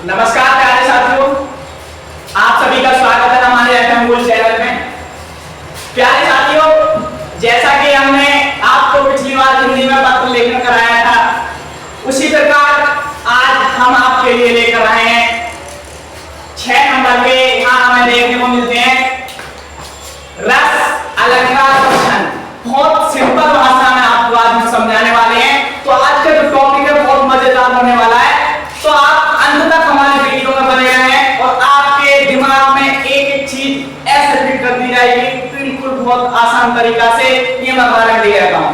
नमस्कार प्यारे साथियों, आप सभी का स्वागत है हमारे एफएम गोल्ड चैनल में। प्यारे साथियों, जैसा कि हमने आपको पिछली बार हिंदी में पत्र लेकर कराया था, उसी प्रकार आज हम आपके लिए लेकर आए हैं 6 नंबर के। यहाँ हमें देखने को मिलते हैं रस, अलंकार और छंद। बहुत सिंपल भाषा में आपको आज हम समझाने वाले हैं। तो आज का जो टॉपिक है बहुत मजेदार होने वाला है, तो आप अंत तक हमारे वीडियो में बने रहें और आपके दिमाग में एक एक चीज ऐसे फिट कर दी जाएगी, बिल्कुल बहुत आसान तरीका से। ये मैं उदाहरण दे रहा हूं,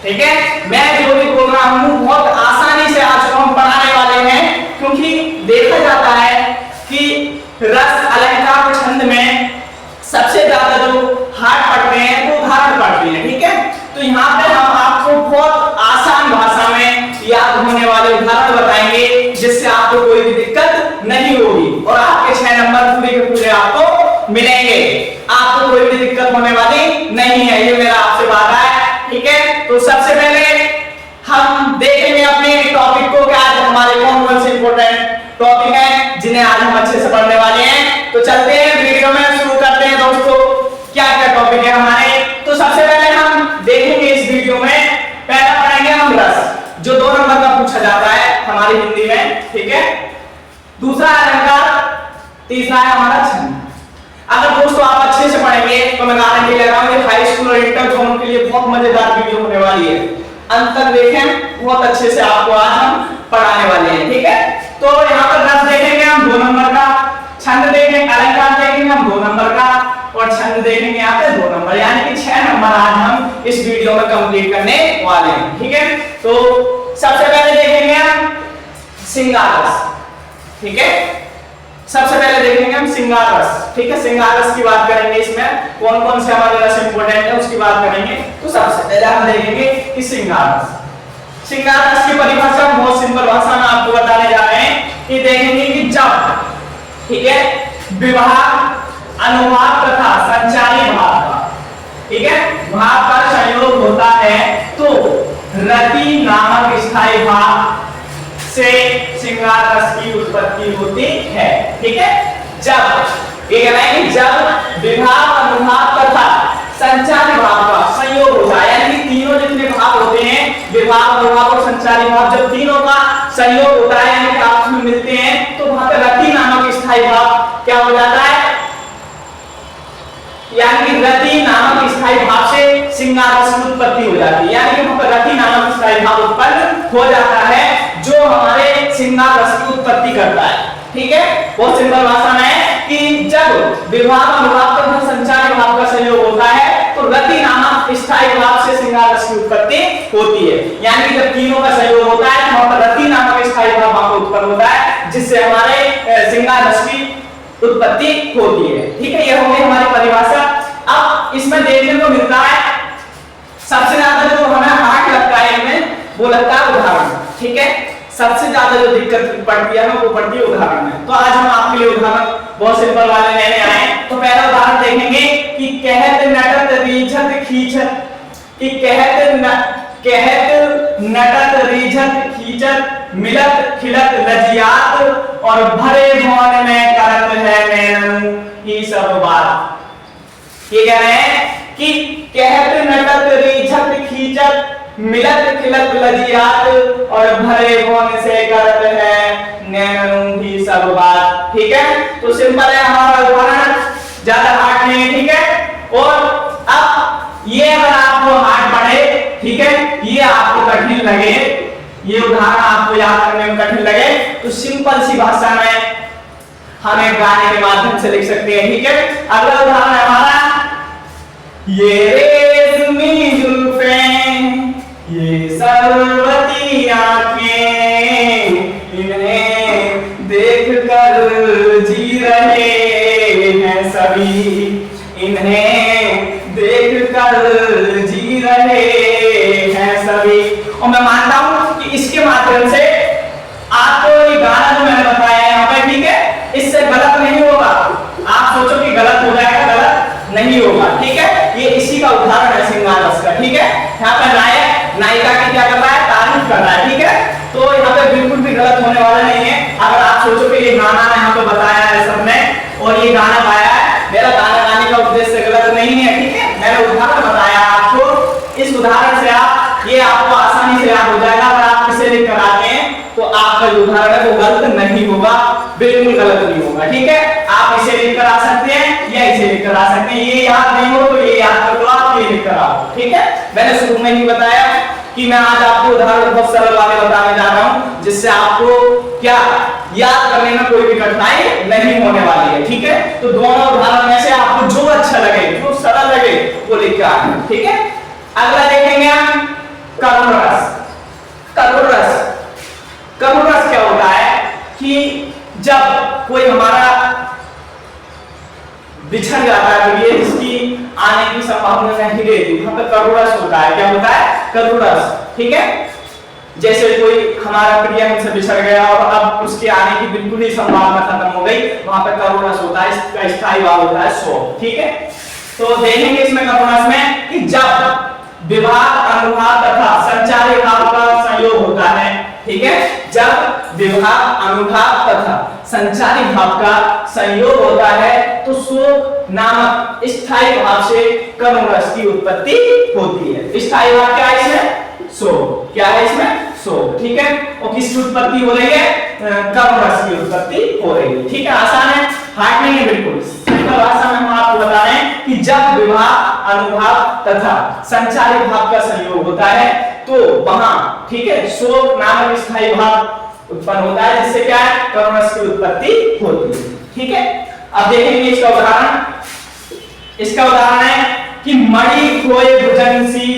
ठीक है। मैं जो भी बोल रहा हूं बहुत आसानी से आज को हम पढ़ाने वाले हैं, क्योंकि देखा जाता है कि रस, अलंकार और छंद में सबसे ज्यादा जो हार्ड पढ़ते हैं वो उदाहरण पढ़ते हैं, ठीक है। तो यहाँ पे हम आपको बहुत आसान भाषा में याद होने वाले उदाहरण बताएंगे, जिससे आपको कोई भी दिक्कत नहीं होगी और आपके 6 नंबर पूरे के पूरे आपको मिलेंगे। आपको कोई भी दिक्कत होने वाली नहीं है, ये मेरा आपसे वादा है, ठीक है। तो सबसे पहले हम देखेंगे अपने टॉपिक को कि आज हमारे कौन कौन से इंपॉर्टेंट टॉपिक हैं जिन्हें आज हम अच्छे से पढ़ने वाले हैं। तो चलते हैं वीडियो में, शुरू करते हैं दोस्तों। क्या क्या टॉपिक है हमारे, तो सबसे पहले हम देखेंगे इस वीडियो में, पहला पढ़ेंगे हम रस, जो 2 नंबर का पूछा जाता है हमारी हिंदी में, ठीक है। दूसरा अलंकार, तीसरा है हमारा छंद। अगर दोस्तों आप अच्छे से पढ़ेंगे तो मैं गारंटी ले रहा हूं कि हाई स्कूल और इंटर दोनों के लिए बहुत मजेदार वीडियो होने वाली है। अंत तक देखें, बहुत अच्छे से आपको आज हम पढ़ाने वाले हैं, ठीक है। तो यहाँ पर रस देखेंगे हम 2 नंबर का, छंद देखेंगे, अलंकार देखेंगे हम 2 नंबर का, और छंद देखेंगे यहाँ पे 2 नंबर, यानी कि 6 नंबर आज हम इस वीडियो में कंप्लीट करने वाले हैं, ठीक है। तो सबसे पहले देखेंगे हम श्रृंगार रस, ठीक है। सबसे पहले देखेंगे हम श्रृंगार रस, ठीक है। श्रृंगार रस की बात करेंगे, इसमें कौन कौन से हमारे रस इंपॉर्टेंट है उसकी बात करेंगे। तो सबसे पहले हम देखेंगे कि श्रृंगार रस। श्रृंगार रस की परिभाषा बहुत सिंपल भाषा में आपको बताने जा रहे हैं कि देखेंगे कि जब, ठीक है, विवाह, अनुभाव तथा संचारी भाव का, ठीक है, भाव का संयोग होता है तो रति नामक स्थायी भाव से श्रृंगार रस की उत्पत्ति होती है, ठीक है। जब ये कहना है कि जब विवाह, अनुभाव तथा संचारी भाव का संयोग होता है, यानी कि तीनों जितने भाव होते हैं, विवाह, अनुभाव और संचारी भाव, जब तीनों का संयोग होता है यानी कि आपस में मिलते हैं, तो वहां पर रति नामक स्थायी भाव क्या हो जाता है, यानी कि रति नामक स्थायी भाव से श्रृंगार रस की उत्पत्ति हो जाती है, यानी कि वहां पर रति नामक स्थायी भाव उत्पन्न हो जाता है जो हमारे श्रृंगार रस की उत्पत्ति करता है, ठीक है। बहुत सिंपल भाषा में है कि जब विवाह, अनुभाव तथा संचारी भाव का संयोग होता है तो रति नामक स्थायी भाव से श्रृंगार रस की उत्पत्ति होती है, यानी कि जब तीनों का संयोग होता है तो वहां पर रति नामक स्थायी भाव उत्पन्न होता है, जिससे हमारे श्रृंगार रस की उत्पत्ति होती है, ठीक है। यह हो गई हमारी परिभाषा। अब इसमें देखने को मिलता है सबसे ज्यादा जो हमें हार्ड लगता है इनमें, वो लगता है उदाहरण, ठीक है। सबसे ज्यादा जो दिक्कत पड़ती है वो पड़ती है उदाहरण में। तो आज हम आपके लिए उदाहरण बहुत सिंपल वाले लेने आए हैं। तो पहला उदाहरण देखेंगे कि कहत नटत रीझत खींचत, कि कहत नटत रीझत खींचत मिलत खिलत लजियात और भरे भवन में करत है नैनन ही सब बात। ये कह रहे हैं कि कहत नटत रीझत खींचत मिलत खिलत लजियात और भरे भवन से करत है नैनन ही सब बात, ठीक है। तो सिंपल है हमारा उदाहरण, ज्यादा हार्ड नहीं है, ठीक है। और अब ये अगर आपको हार्ड पड़े, ठीक है, ये आपको कठिन लगे, ये उदाहरण आपको याद करने में कठिन लगे, तो सिंपल सी भाषा में हम एक गाने के माध्यम से लिख सकते हैं, ठीक है। अगला उदाहरण है हमारा, ये रेशमी जुल्फें, ये सरवती आंखें, इन्हें देखकर जी रहे हैं सभी, इन्हें देखकर जी रहे हैं सभी। और मैं मानता हूं कि इसके माध्यम से आपको ये गाना जो मैंने बताया है यहाँ पे, ठीक है, इससे गलत नहीं होगा। आप सोचो कि गलत हो जाएगा, गलत नहीं होगा, ठीक है। ये इसी का उदाहरण है श्रृंगार रस का, ठीक है। यहाँ पे नायक नायिका की क्या कर रहा है, तारीफ कर रहा है, ठीक है। तो यहाँ पे बिल्कुल भी गलत होने वाला नहीं है। अगर आप सोचो कि आपका जो उदाहरण है वो गलत नहीं होगा, बिल्कुल गलत नहीं होगा। ठीक है, आप इसे लिखकर आ सकते हैं या इसे लिखकर आ सकते हैं। ये याद नहीं हो तो ये याद कर लो, आप ये लिखकर आओ। ठीक है, मैंने शुरू में ही बताया कि मैं आज आपको उदाहरण बहुत सरल वाले बताने जा रहा हूं, जिससे आपको क्या याद करने में कोई भी कठिनाई नहीं होने वाली है। ठीक है, तो दोनों उदाहरण में से आपको जो अच्छा लगे, जो सरल लगे वो लिख के आना। ठीक है, अगला देखेंगे हम करुण रस। करुण रस, करुण रस क्या होता है कि जब कोई हमारा बिछड़ जाता है तो ये जिसकी आने की संभावना नहीं रहती, वहां पर करुण रस होता है। क्या होता है? करुण रस। ठीक है, जैसे कोई हमारा प्रिय हमसे बिछड़ गया और अब उसके आने की बिल्कुल ही संभावना खत्म हो गई, वहां पर करुण रस होता है, इसका स्थायी भाव होता है शोक। ठीक है, तो देखेंगे इसमें करुण रस में कि जब विभाग, अनुभाग तथा संचारी भाव का संयोग होता है। ठीक है, जब विभाग, अनुभाग तथा संचारी भाव का संयोग होता है तो शोक नामक स्थायी भाव से करुण रस की उत्पत्ति होती है। स्थायी भाव क्या है इसमें? शोक। क्या है इसमें? शोक। ठीक है, और किसकी उत्पत्ति हो रही है? करुण रस की उत्पत्ति हो रही है। ठीक है, आसान है, हार्ड नहीं है, बिल्कुल सिंपल भाषा में हम आपको बता रहे हैं कि जब विभाग, अनुभाग तथा संचारी भाव का संयोग होता है तो वहां, ठीक है, शोक नामक स्थायी भाव उत्पन्न होता है, जिससे क्या है? करुण रस की उत्पत्ति होती है। ठीक है, अब देखेंगे इसका उदाहरण। इसका उदाहरण है कि मणि खोए भुजंग-सी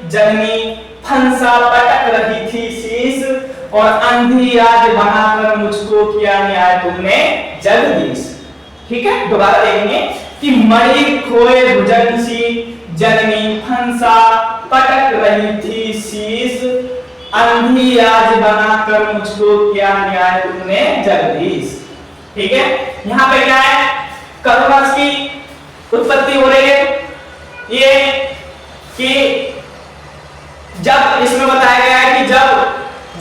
जननी, फंसा पटक रही थी शीश, और अंधी आज बनाकर मुझको किया न्याय तुमने जगदीश। ठीक है, दोबारा देखेंगे कि मणि खोए भुजंग-सी जननी, फंसा पटक रही थी शीश, अंधी आज बनाकर मुझको किया न्याय तुमने जगदीश। ठीक है, यहाँ पे क्या है? करुण रस की उत्पत्ति हो रही है। ये कि जब इसमें बताया गया है कि जब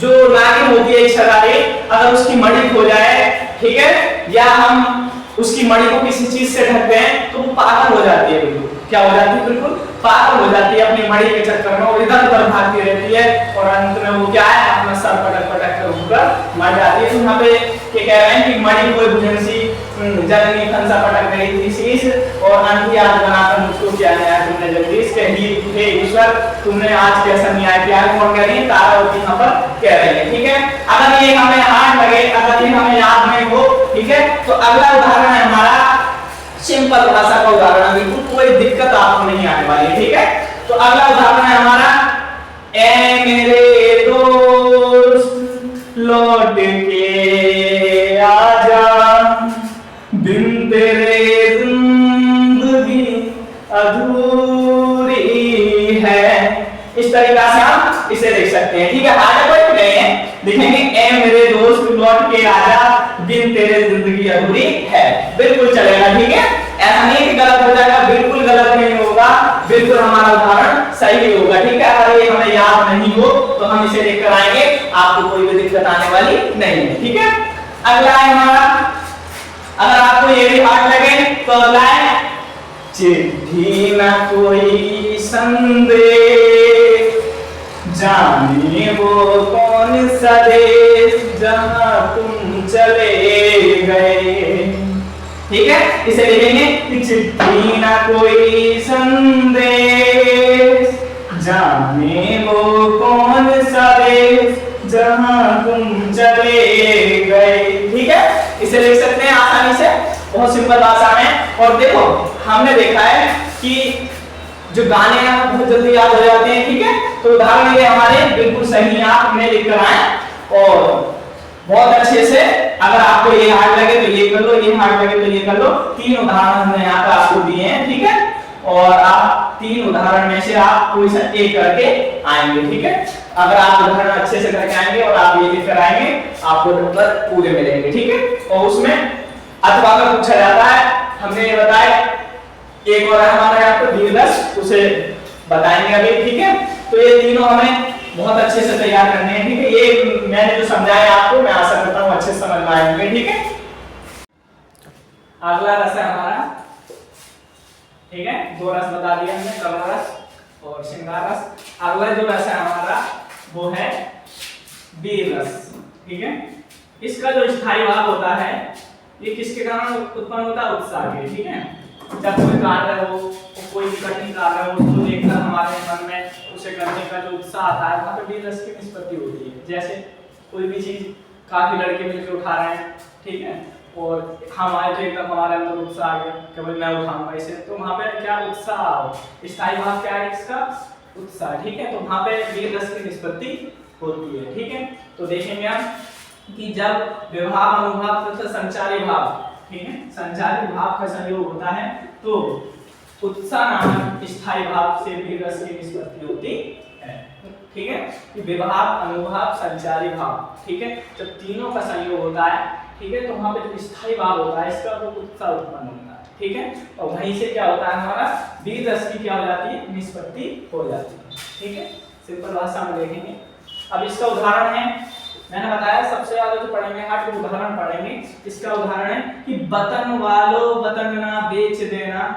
जो नागिन होती है इच्छाधारी, अगर उसकी मणि खो जाए, ठीक है, या हम उसकी मणि को किसी चीज से ढक दें तो वो पागल हो जाती है। बिल्कुल क्या हो जाती है? बिल्कुल पागल हो जाती है अपनी मणि के चक्कर में, और इधर उधर भागती रहती है और अंत में वो क्या है? अपना सर पटक पटक कर ऊपर मर जाती है। तो यहाँ पे क्या कह रहे हैं कि मणि खोए भुजंग-सी जननी, फंसा पटक रही थी शीश, और अंधी आज बनाकर मुझको किया न्याय तुमने जगदीश। हे ईश्वर, तुमने आज कैसा न्याय किया है? कौन कह रही है? तारावती यहाँ पर कह रही है। ठीक है, अगर ये हमें हार्ड लगे, अगर ये हमें याद नहीं हो, ठीक है, तो अगला उदाहरण है हमारा सिंपल भाषा का उदाहरण है, बिल्कुल कोई दिक्कत आपको नहीं आने वाली है। ठीक है, तो अगला उदाहरण है हमारा, ए मेरे दोस्त लौट के आजा, बिन तेरे जिंदगी अधूरी है। इस तरीका से हम इसे देख सकते हैं। ठीक है, आगे बढ़ गए हैं, लिखेंगे ए मेरे दोस्त लौट के आजा, बिन तेरे जिंदगी अधूरी है। बिल्कुल चलेगा। ठीक है, ऐसा नहीं कि गलत हो जाएगा, बिल्कुल गलत नहीं होगा, बिल्कुल हमारा उदाहरण सही होगा। ठीक है, अगर ये हमें याद नहीं हो तो हम इसे लेकर आएंगे, आपको कोई भी दिक्कत आने वाली नहीं है। ठीक है, अगला है हमारा, अगर आपको ये भी हार्ड लगे तो अगला है, चिट्ठी न कोई संदेश, जाने वो कौन सा देश जहां तुम चले गए। ठीक है, इसे लिखेंगे कि चिट्ठी न कोई संदेश, जाने वो कौन सा देश जहां तुम चले गए। ठीक है, इसे लिख सकते हैं आसानी से, बहुत सिंपल भाषा में। और देखो, हमने देखा है कि जो गाने हैं बहुत जल्दी याद हो जाते हैं। ठीक है, तो उदाहरण ये हमारे बिल्कुल सही आप इन्हें लिख कर आए और बहुत अच्छे से, अगर आपको ये हार्ड लगे तो ये कर लो, ये हार्ड लगे तो ये कर लो। 3 उदाहरण हमने यहाँ पे आपको दिए हैं। ठीक है, और आप 3 उदाहरण में से आप कोई सा एक करके आएंगे। ठीक है, अगर आप उदाहरण अच्छे से करके आएंगे और आप ये लिख कर आएंगे, आपको नंबर पूरे मिलेंगे। ठीक है, और उसमें अथवा का पूछा जाता है, हमने ये बताया। एक और है हमारा यहाँ पे दीर्घस, उसे बताएंगे अभी। ठीक है, तो ये तीनों हमें बहुत अच्छे से तैयार करने हैं। ठीक है, ये मैंने जो समझाया आपको, मैं आशा करता हूँ अच्छे से समझ में आए होंगे। ठीक है, अगला रस है हमारा, ठीक है, 2 रस बता दिए हमने, करुण रस और श्रृंगार रस। अगला जो रस है हमारा वो है वीर रस। ठीक है, इसका जो स्थायी भाव होता है ये किसके कारण उत्पन्न होता है? उत्साह के। ठीक है, जब कोई कार्य हो, कोई भी कठिन कार्य हो, उसको देखकर हमारे मन में उसे करने का जो उत्साह आता है, वहाँ पे वीर रस की निष्पत्ति होती है। जैसे कोई भी चीज काफी लड़के मिलकर उठा रहे हैं, ठीक है, और हम आए तो एकदम हमारे अंदर उत्साह आ गया कि भाई मैं उठाऊंगा इसे, तो वहाँ पे क्या उत्साह हो, स्थायी भाव क्या है इसका? उत्साह। ठीक है, तो वहाँ पे वीर रस की निष्पत्ति होती है। ठीक है, तो देखेंगे हम कि जब विभाव, अनुभाव तथा संचारी भाव, ठीक है, संचारी भाव का संयोग होता है तो उत्साह नामक स्थायी भाव से वीर रस की निष्पत्ति होती है। ठीक है, कि विभाव, अनुभाव, संचारी भाव, ठीक है, जब तीनों का संयोग होता है, ठीक है, तो वहां पे जो स्थायी भाव होता है इसका वो उत्साह उत्पन्न होता है। ठीक है, और वहीं से क्या होता है हमारा वीर रस की क्या हो जाती है? निष्पत्ति हो जाती है। ठीक है, सिंपल भाषा में देखेंगे। अब इसका उदाहरण है, मैंने बताया सबसे ज्यादा जो पढ़ेंगे हट उदाहरण पढ़ेंगे। इसका उदाहरण है कि बतन वालो बतन ना बेच देना,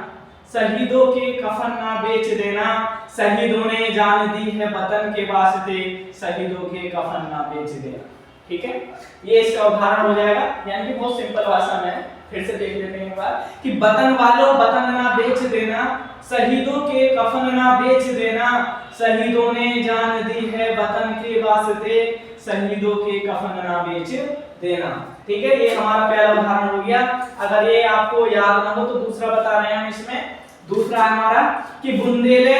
शहीदों के कफन ना बेच देना, शहीदों ने जान दी है वतन के वास्ते, शहीदों के कफन ना बेच देना। ठीक है, ये इसका उदाहरण हो जाएगा, यानी कि बहुत सिंपल भाषा में फिर से देख लेते हैं एक बार कि बतन वालो बतन ना बेच देना, शहीदों के कफन ना बेच देना, शहीदों ने जान दी है वतन के वास्ते, शहीदों के कफन ना बेच देना। ठीक है, ये हमारा पहला उदाहरण हो गया। अगर ये आपको याद ना हो तो दूसरा बता रहे हैं हम इसमें। दूसरा है हमारा कि बुंदेले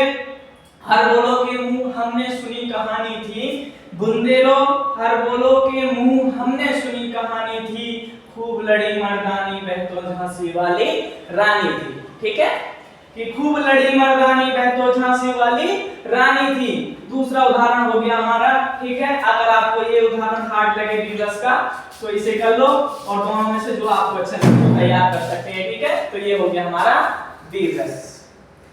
हर बोलो के मुंह हमने सुनी कहानी थी, बुंदेलो हर बोलो के मुंह हमने सुनी कहानी थी, खूब लड़ी मर्दानी वह तो झांसी वाली रानी थी। ठीक है, कि खूब लड़ी मर्दानी वह तो झांसी वाली रानी थी। दूसरा उदाहरण हो गया हमारा। ठीक है, अगर आपको ये उदाहरण हार्ड लगे वीर रस का तो इसे कर लो और दोनों में से जो आपको अच्छा लगे तैयार कर सकते हैं। ठीक है, तो ये हो गया हमारा वीर रस।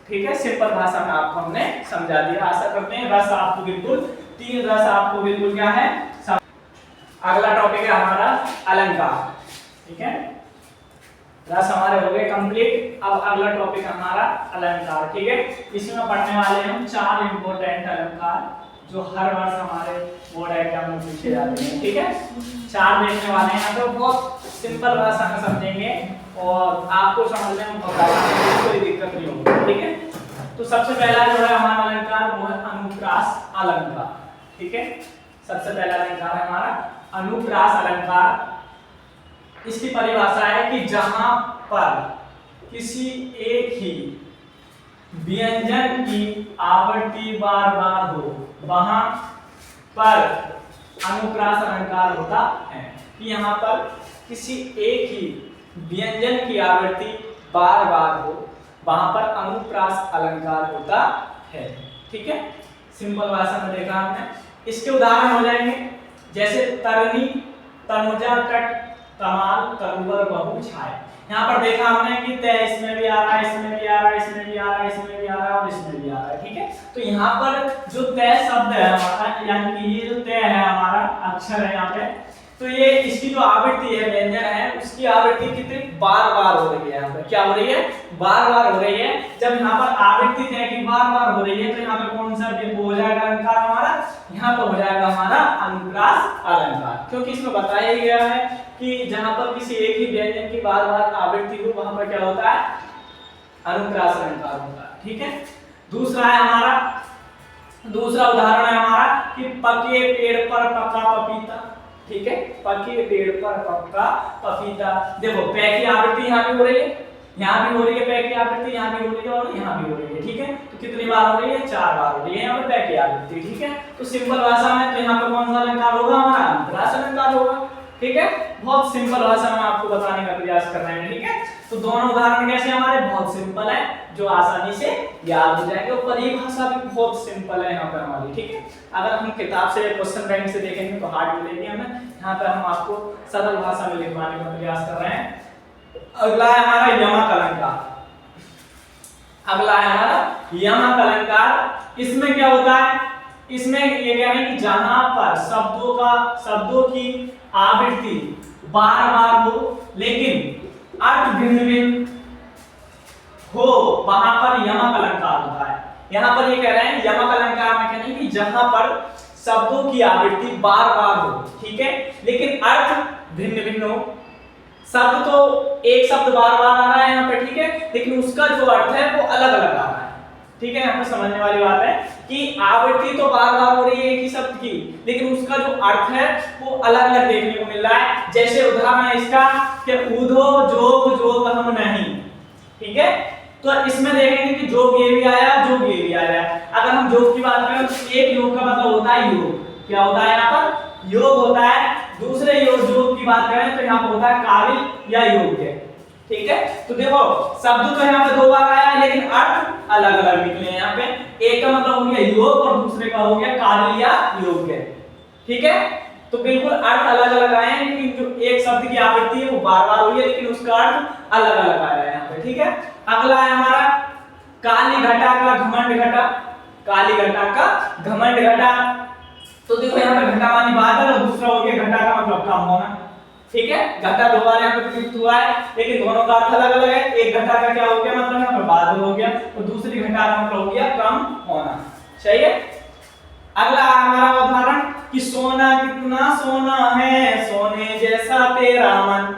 ठीक है, सिंपल भाषा में आपको हमने समझा दिया। आशा करते हैं रस आपको बिल्कुल, तीन रस आपको बिल्कुल क्या है। अगला टॉपिक है हमारा अलंकार। ठीक है, रस हमारे हो गए कंप्लीट। अब अगला टॉपिक हमारा अलंकार। ठीक है, इसमें पढ़ने वाले हम 4 इंपॉर्टेंट अलंकार जो हर वर्ष हमारे बोर्ड एग्जाम में पूछे जाते हैं। ठीक है, 4 देखने वाले हैं, तो बहुत सिंपल भाषा में समझेंगे और आपको समझने में कोई दिक्कत नहीं होगी। ठीक है, तो सबसे पहला जो है हमारा अलंकार वो है अनुप्रास अलंकार। ठीक है, सबसे पहला अलंकार है हमारा अनुप्रास अलंकार। इसकी परिभाषा है कि जहां पर किसी एक ही व्यंजन की आवृत्ति बार बार हो वहां पर अनुप्रास अलंकार होता है। कि यहाँ पर किसी एक ही व्यंजन की आवृत्ति बार बार हो वहां पर अनुप्रास अलंकार होता है। ठीक है, सिंपल भाषा में देखा हमने। इसके उदाहरण हो जाएंगे जैसे तरनी, तनुजा, तट, तमाल, तरुवर, बहु, छाय। यहाँ पर देखा हमने कि तय इसमें भी आ रहा है, इसमें भी आ रहा है, इसमें भी आ रहा है, इसमें भी आ रहा है और इसमें भी आ रहा है। ठीक है, तो यहाँ पर जो तय शब्द है हमारा, यानी कि ये जो तय है हमारा अक्षर है यहाँ पे, तो ये इसकी जो आवृत्ति है व्यंजन है उसकी आवृत्ति कितनी बार बार हो रही है। यहाँ पर क्या हो रही है? बार बार हो रही है। जब यहाँ पर आवृत्ति तय की बार बार हो रही है तो यहाँ पर कौन सा हो जाएगा अलंकार हमारा? यहाँ पर हो जाएगा हमारा अनुप्रास अलंकार, क्योंकि इसमें बताया गया है कि जहां पर किसी एक ही व्यंजन की बार बार आवृत्ति हो वहां पर क्या होता है? अनुप्रास अलंकार होता है। ठीक है, दूसरा है हमारा, दूसरा उदाहरण है हमारा कि पके पेड़ पर पका पपीता। ठीक है, पके पेड़ पर पका पपीता। देखो पै की आवृत्ति यहाँ भी हो रही है, यहाँ भी हो रही है पै की आवृत्ति, यहाँ भी हो रही है और यहाँ भी हो रही है। ठीक है, तो कितनी बार हो रही है? 4 बार हो रही है यहाँ पर पै की आवृत्ति। ठीक है, तो सिंपल भाषा में तो यहाँ पर कौन सा अलंकार होगा? हमारा अनुप्रास अलंकार होगा। ठीक है, बहुत सिंपल भाषा में आपको बताने का प्रयास कर रहे हैं। ठीक है, तो दोनों उदाहरण कैसे हमारे बहुत सिंपल है, जो आसानी से याद हो जाएंगे और परिभाषा भी बहुत सिंपल है यहाँ पर हमारी। ठीक है, अगर हम किताब से क्वेश्चन बैंक से देखेंगे तो हार्ड मिलेगी हमें, यहाँ पर हम आपको सरल भाषा में लिखवाने का प्रयास कर रहे हैं। अगला है हमारा यमक अलंकार। अगला है हमारा यमक अलंकार। इसमें क्या होता है? इसमें ये कह रहे हैं कि जहां पर शब्दों की आवृत्ति बार बार हो लेकिन अर्थ भिन्न भिन्न हो वहां पर यमक अलंकार होता है। यहाँ पर ये कह रहे हैं यमक अलंकार में कह रहे हैं कि जहां पर शब्दों की आवृत्ति बार बार हो, ठीक है, लेकिन अर्थ भिन्न भिन्न हो। शब्द तो एक शब्द बार बार आ रहा है यहाँ पे, ठीक है, लेकिन उसका जो अर्थ है वो अलग अलग आ रहा है, ठीक है। यहाँ पे समझने वाली बात है कि आवृत्ति तो बार बार हो रही है एक ही शब्द की, लेकिन उसका जो अर्थ है वो अलग अलग देखने को मिल रहा है। जैसे उदाहरण है इसका कि ऊधो जोग जोग हम नहीं, ठीक है। तो इसमें देखेंगे कि जोग ये भी आया, जोग ये भी आया। अगर हम जोग की बात करें तो एक योग का मतलब होता है योग, क्या होता है यहाँ पर, योग होता है। दूसरे योग जोग की बात करें तो यहाँ पर होता है काबिल या योग्य, ठीक है। तो देखो शब्द तो यहाँ पे दो बार आया है, लेकिन अर्थ अलग अलग निकले यहाँ पे। एक का मतलब हो गया योग और दूसरे का हो गया काबिल या योग्य, ठीक है। तो बिल्कुल अर्थ अलग अलग आए हैं, लेकिन जो एक शब्द की आवृत्ति है वो बार बार हुई है, लेकिन उसका अर्थ अलग अलग आया है यहाँ पे, ठीक है। अगला है हमारा काली घटा का घमंड घटा, काली घटा का घमंड घटा। तो देखो यहाँ पे घटा मानी बादल और दूसरा हो गया घटा का मतलब कम होना, ठीक है। घटा दो बार यहाँ पे प्रयुक्त हुआ है, लेकिन दोनों का अर्थ अलग अलग है। एक घटा का क्या हो गया मतलब यहाँ पे बादल हो गया, और दूसरी घटा का मतलब हो गया कम होना, सही है। अगला हमारा उदाहरण कि सोना कितना सोना है, सोने जैसा तेरा मन,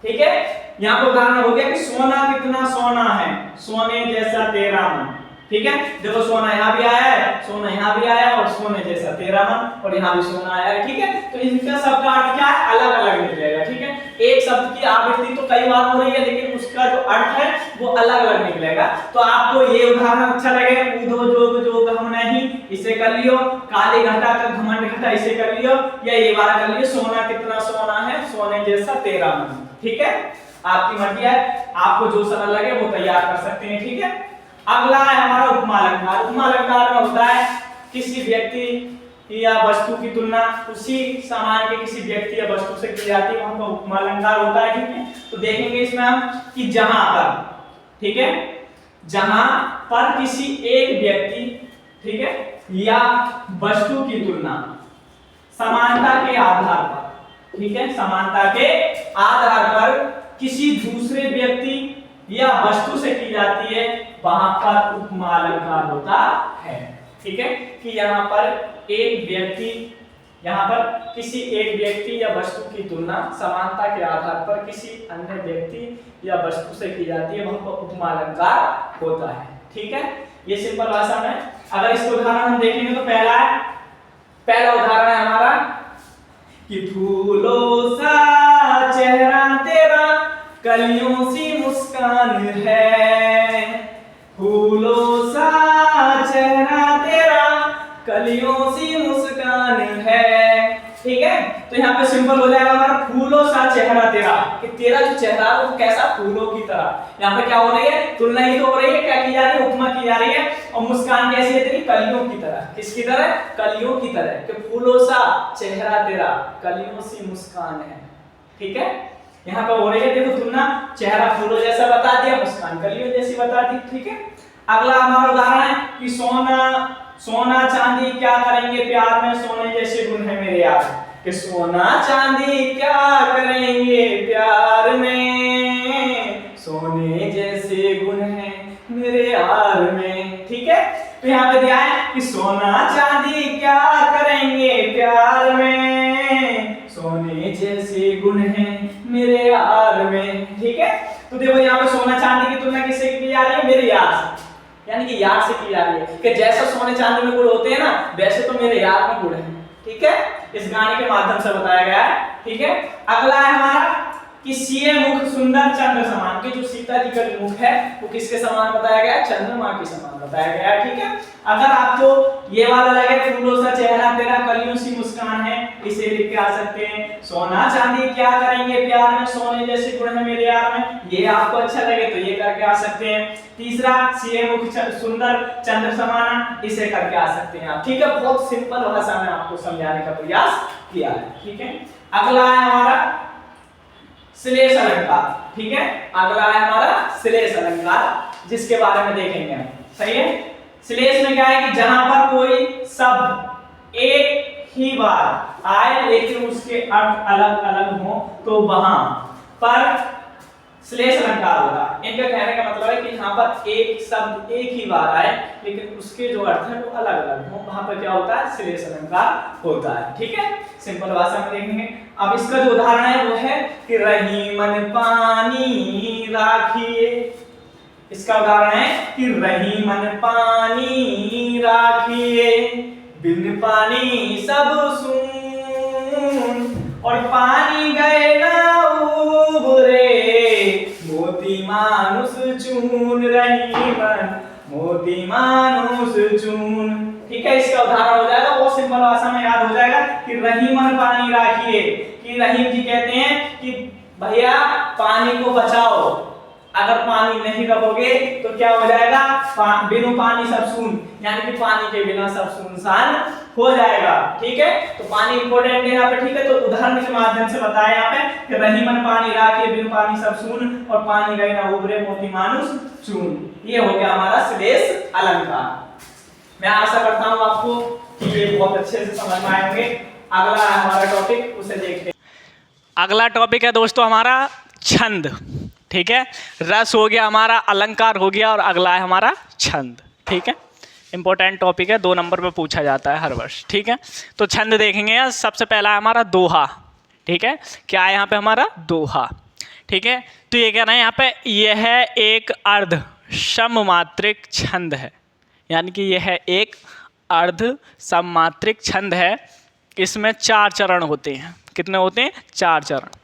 ठीक है। यहाँ पे उदाहरण हो गया कि सोना कितना सोना है, सोने जैसा तेरा मन, ठीक है। देखो सोना यहाँ भी आया है, सोना यहाँ भी आया, और सोने जैसा तेरा मन, और यहाँ भी सोना आया है, ठीक है। तो इनका सबका अर्थ क्या है, अलग अलग निकलेगा, ठीक है। एक शब्द की आवृत्ति तो कई बार हो रही है, लेकिन उसका जो अर्थ है वो अलग अलग निकलेगा। तो आपको ये उदाहरण अच्छा लगे, ऊधो जोग जोग हम नहीं, इसे कर लियो। काली घटा का घमंड घटा, इसे कर लियो, या ये वाला कर लियो, सोना कितना सोना है, सोने जैसा तेरा मन, ठीक है। आपकी मर्जी है, आपको जो सरल लगे वो तैयार कर सकते हैं, ठीक है। अगला है हमारा उपमा अलंकार। उपमा अलंकार में होता है किसी व्यक्ति या वस्तु की तुलना उसी सामान के किसी व्यक्ति या वस्तु से की जाती है, वहां पर उपमा अलंकार होता है, ठीक है। तो देखेंगे इसमें हम कि जहां पर, ठीक है, जहां पर किसी एक व्यक्ति, ठीक है, या वस्तु की तुलना समानता के आधार पर, ठीक है, समानता के आधार पर किसी दूसरे व्यक्ति या वस्तु से की जाती है, वहां पर उपमा अलंकार होता है, ठीक है। कि यहाँ पर एक व्यक्ति, यहाँ पर किसी एक व्यक्ति या वस्तु की तुलना समानता के आधार पर किसी अन्य व्यक्ति या वस्तु से की जाती है, वहां पर उपमा अलंकार होता है, ठीक है। ये सिंपल भाषा में अगर इसको उदाहरण हम देखेंगे तो पहला उदाहरण है हमारा कि फूलों सा चेहरा तेरा कलियों सी मुस्कान है, फूलों सा चेहरा तेरा कलियों सी मुस्कान है, ठीक है। तो यहाँ पे सिंपल हो जाएगा हमारा फूलों सा चेहरा तेरा, कि तेरा जो चेहरा है वो कैसा, फूलों की तरह। यहाँ पे क्या हो रही है, तुलना ही तो हो रही है, क्या की जा रही है, उपमा की जा रही है। और मुस्कान कैसी है तेरी, कलियों की तरह, किसकी तरह, कलियों की तरह, कि फूलों सा चेहरा तेरा कलियों सी मुस्कान है, ठीक है। यहाँ पर हो रही है देखो तुलना, चेहरा फूलों जैसा बता दिया, मुस्कान कलियों जैसी बता दी, ठीक है। अगला हमारा उदाहरण है कि सोना चांदी क्या करेंगे प्यार में, सोने जैसे गुण है मेरे यार, कि सोना चांदी क्या करेंगे प्यार में, सोने जैसे गुण है मेरे यार में, ठीक है। तो यहाँ पे दिया है कि सोना चांदी क्या करेंगे प्यार में, सोने जैसे गुण है मेरे यार में, ठीक है। तो देखो यहाँ पे सोना चांदी की तुलना किससे की जा रही है, मेरे यार से, यानी कि यार से की जा रही है, कि जैसा सोने चांदी में गुण होते हैं ना, वैसे तो मेरे यार में गुण है, ठीक है। इस गाने के माध्यम से बताया गया है, ठीक है। अगला है हमारा कि सीए मुख सुंदर चंद्र समान, कि जो सीता जी का मुख है वो किसके समान बताया गया है, चंद्रमा के समान बताया गया है, ठीक है। अगर आपको ये वाला लगे फूलों सा चेहरा तेरा कलियों सी मुस्कान है, इसे लिख के आ सकते हैं, सोना चांदी क्या करेंगे प्यार में, सोने जैसे गुण है मेरे यार में, ये आपको अच्छा लगे तो ये करके आ सकते हैं। तीसरा सीए मुख सुंदर चंद्र समान, इसे करके आ सकते हैं आप, ठीक है। बहुत सिंपल भाषा में आपको समझाने का प्रयास किया है, ठीक है। अगला है हमारा श्लेष अलंकार, ठीक है। अगला है हमारा श्लेष अलंकार, जिसके बारे में देखेंगे हम, सही है। श्लेष में क्या है कि जहां पर कोई शब्द एक ही बार आए लेकिन उसके अर्थ अलग अलग हो, तो वहां पर श्लेष अलंकार होता है। इनका कहने का मतलब है कि यहाँ पर एक शब्द एक ही बार आए लेकिन उसके जो अर्थ है वो अलग अलग हो, वहां पर क्या होता है, श्लेष अलंकार होता है। ठीक है, सिंपल भाषा में देखेंगे। अब इसका जो उदाहरण है वो है कि रही मन पानी राखिए। इसका उदाहरण है कि रही मन पानी राखिए, बिन पानी सब सून, और पानी गए ना उबरे, मोती मानुष चून, रही मन मोती मानुष चून। ठीक है, इसका उदाहरण हो जाएगा, वो सिंपल भाषा में याद हो जाएगा कि रही मन पानी राखिए। कि रहीम जी कहते हैं कि भैया पानी को बचाओ, अगर पानी नहीं रखोगे तो क्या हो जाएगा, बिनु पानी सब सून, यानी कि पानी के बिना सब सुनसान हो जाएगा। ठीक है, तो पानी इंपॉर्टेंट है यहाँ पे। ठीक है, तो उदाहरण के माध्यम से बताया यहाँ पे कि रही मन पानी राखिए, बिनु पानी सब सून, और पानी गए ना उबरे, मोती मानुष चून। ये हो गया हमारा श्लेष अलंकार। मैं आशा करता हूँ आपको कि ये बहुत अच्छे से समझ में आएंगे। अगला हमारा टॉपिक, उसे देखते हैं। अगला टॉपिक है दोस्तों हमारा छंद। ठीक है, रस हो गया हमारा, अलंकार हो गया, और अगला है हमारा छंद। ठीक है, इंपॉर्टेंट टॉपिक है, 2 नंबर पे पूछा जाता है हर वर्ष। ठीक है, तो छंद देखेंगे। सबसे पहला है हमारा दोहा। ठीक है, क्या है यहाँ पे हमारा दोहा। ठीक है, तो ये कह रहे हैं यहाँ पे, यह एक अर्ध सममात्रिक छंद है, यानी कि यह एक अर्ध सममात्रिक छंद है। इसमें 4 चरण होते हैं। कितने होते हैं, 4 चरण।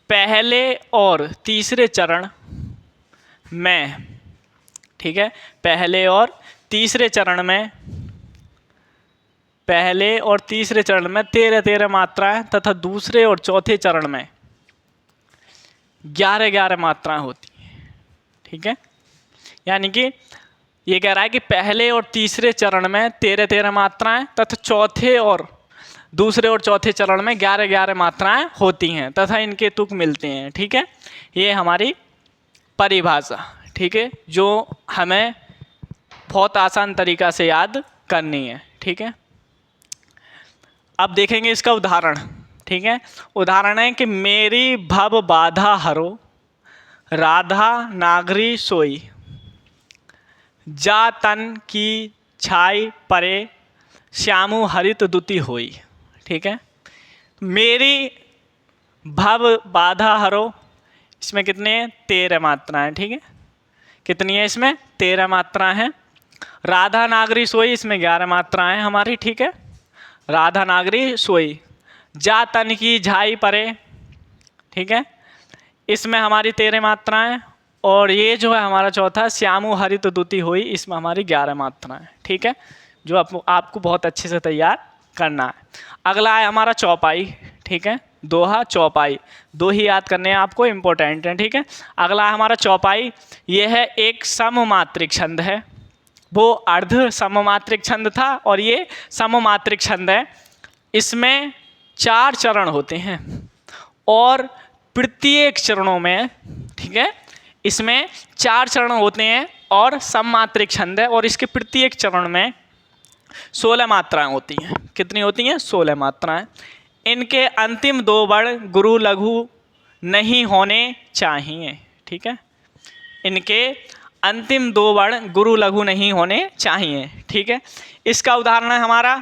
पहले और तीसरे चरण में, ठीक है, पहले और तीसरे चरण में, पहले और तीसरे चरण में 13-13 मात्राएं, तथा दूसरे और चौथे चरण में 11-11 मात्राएं होती हैं। ठीक है, यानी कि ये कह रहा है कि पहले और तीसरे चरण में 13-13 मात्राएं, तथा चौथे और दूसरे और चौथे चरण में 11-11 मात्राएं होती हैं, तथा इनके तुक मिलते हैं। ठीक है, ये हमारी परिभाषा। ठीक है, जो हमें बहुत आसान तरीका से याद करनी है। ठीक है, अब देखेंगे इसका उदाहरण। ठीक है, उदाहरण है कि मेरी भव बाधा हरो, राधा नागरी सोई, जा तन की छाई परे, श्यामु हरित दुति होई। ठीक है, मेरी भव बाधा हरो, इसमें कितने हैं, 13 मात्राएं। ठीक है, कितनी है इसमें, 13 मात्राएं हैं। राधा नागरी सोई, इसमें 11 मात्राएं हैं हमारी। ठीक है, राधा नागरी सोई। जा तन की झाई परे, ठीक है, इसमें हमारी 13 मात्राएं। और ये जो है हमारा चौथा, श्यामु हरित दुति होई, इसमें हमारी 11 मात्राएं। ठीक है, जो आपको बहुत अच्छे से तैयार करना है। अगला है हमारा चौपाई। ठीक है, दोहा चौपाई, 2 ही याद करने हैं आपको, इम्पोर्टेंट है। ठीक है, अगला है हमारा चौपाई। यह है एक सममात्रिक छंद है, वो अर्ध सममात्रिक छंद था और ये सममात्रिक छंद है। इसमें 4 चरण होते हैं और प्रत्येक चरणों में, ठीक है, इसमें 4 चरण होते हैं और सममात्रिक छंद है, और इसके प्रत्येक चरण में 16 मात्राएं होती हैं। कितनी होती हैं, 16 मात्राएं। इनके अंतिम 2 वर्ण गुरु लघु नहीं होने चाहिए। ठीक है, इनके अंतिम 2 वर्ण गुरु लघु नहीं होने चाहिए। ठीक है, इसका उदाहरण है हमारा,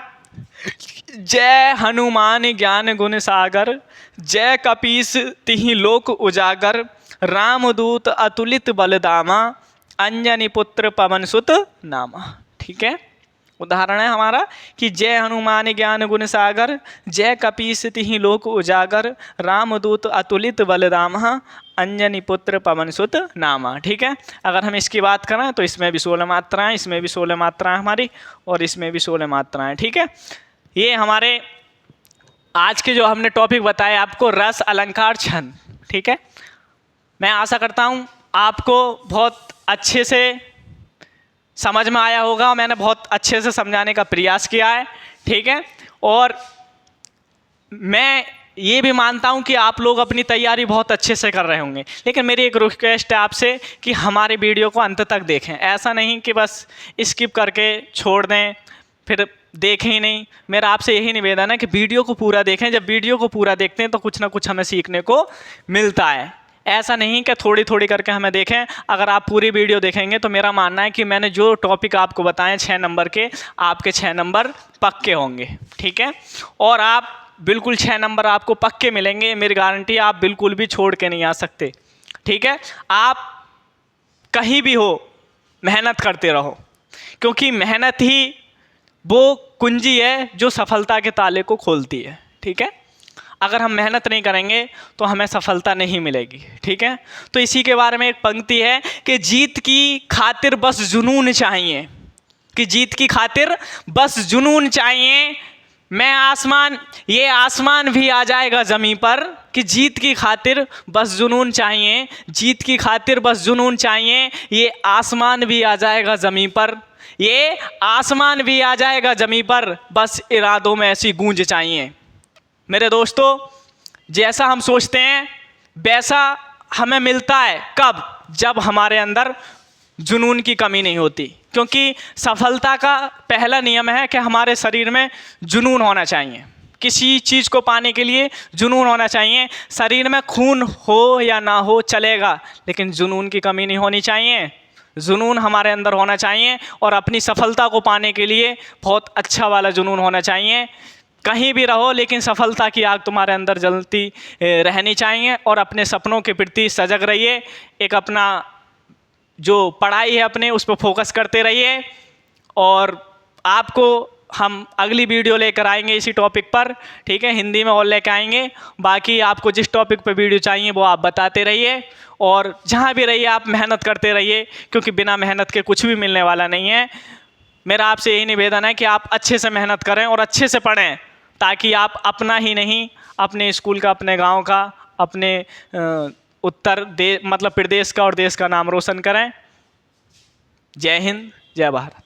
जय हनुमान ज्ञान गुण सागर, जय कपीस तिहि लोक उजागर, रामदूत अतुलित बलदामा, अंजनी पुत्र पवन सुत नामा। ठीक है, उदाहरण है हमारा कि जय हनुमान ज्ञान गुण सागर, जय कपीस तिहि लोक उजागर, रामदूत अतुलित बलदामा, अंजनी पुत्र पवन सुत नामा। ठीक है, अगर हम इसकी बात करें तो इसमें भी 16 मात्राएं, इसमें भी 16 मात्राएं हमारी, और इसमें भी 16 मात्राएं। ठीक है, ये हमारे आज के जो हमने टॉपिक बताए आपको, रस अलंकार छंद। ठीक है, मैं आशा करता हूँ आपको बहुत अच्छे से समझ में आया होगा। मैंने बहुत अच्छे से समझाने का प्रयास किया है। ठीक है, और मैं ये भी मानता हूँ कि आप लोग अपनी तैयारी बहुत अच्छे से कर रहे होंगे, लेकिन मेरी एक रिक्वेस्ट है आपसे कि हमारे वीडियो को अंत तक देखें। ऐसा नहीं कि बस स्किप करके छोड़ दें, फिर देखें ही नहीं। मेरा आपसे यही निवेदन है कि वीडियो को पूरा देखें। जब वीडियो को पूरा देखते हैं तो कुछ ना कुछ हमें सीखने को मिलता है। ऐसा नहीं कि थोड़ी थोड़ी करके हमें देखें। अगर आप पूरी वीडियो देखेंगे तो मेरा मानना है कि मैंने जो टॉपिक आपको बताए 6 नंबर के, आपके 6 नंबर पक्के होंगे, ठीक है। और आप बिल्कुल 6 नंबर आपको पक्के मिलेंगे, मेरी गारंटी, आप बिल्कुल भी छोड़ के नहीं आ सकते, ठीक है। आप कहीं भी हो मेहनत करते रहो, क्योंकि मेहनत ही वो कुंजी है जो सफलता के ताले को खोलती है, ठीक है। अगर हम मेहनत नहीं करेंगे तो हमें सफलता नहीं मिलेगी, ठीक है। तो इसी के बारे में एक पंक्ति है कि जीत की खातिर बस जुनून चाहिए, कि जीत की खातिर बस जुनून चाहिए, मैं आसमान, ये आसमान भी आ जाएगा ज़मीं पर, कि जीत की खातिर बस जुनून चाहिए, जीत की खातिर बस जुनून चाहिए, ये आसमान भी आ जाएगा ज़मीं पर, ये आसमान भी आ जाएगा ज़मीं पर, बस इरादों में ऐसी गूंज चाहिए। मेरे दोस्तों, जैसा हम सोचते हैं वैसा हमें मिलता है, कब? जब हमारे अंदर जुनून की कमी नहीं होती, क्योंकि सफलता का पहला नियम है कि हमारे शरीर में जुनून होना चाहिए। किसी चीज़ को पाने के लिए जुनून होना चाहिए। शरीर में खून हो या ना हो चलेगा, लेकिन जुनून की कमी नहीं होनी चाहिए। जुनून हमारे अंदर होना चाहिए और अपनी सफलता को पाने के लिए बहुत अच्छा वाला जुनून होना चाहिए। कहीं भी रहो लेकिन सफलता की आग तुम्हारे अंदर जलती रहनी चाहिए, और अपने सपनों के प्रति सजग रहिए। एक अपना जो पढ़ाई है अपने, उस पर फोकस करते रहिए, और आपको हम अगली वीडियो लेकर आएंगे इसी टॉपिक पर, ठीक है। हिंदी में और लेकर आएंगे। बाकी आपको जिस टॉपिक पर वीडियो चाहिए वो आप बताते रहिए, और जहाँ भी रहिए आप मेहनत करते रहिए, क्योंकि बिना मेहनत के कुछ भी मिलने वाला नहीं है। मेरा आपसे यही निवेदन है कि आप अच्छे से मेहनत करें और अच्छे से पढ़ें, ताकि आप अपना ही नहीं, अपने स्कूल का, अपने गांव का, अपने मतलब प्रदेश का और देश का नाम रोशन करें। जय हिंद, जय भारत।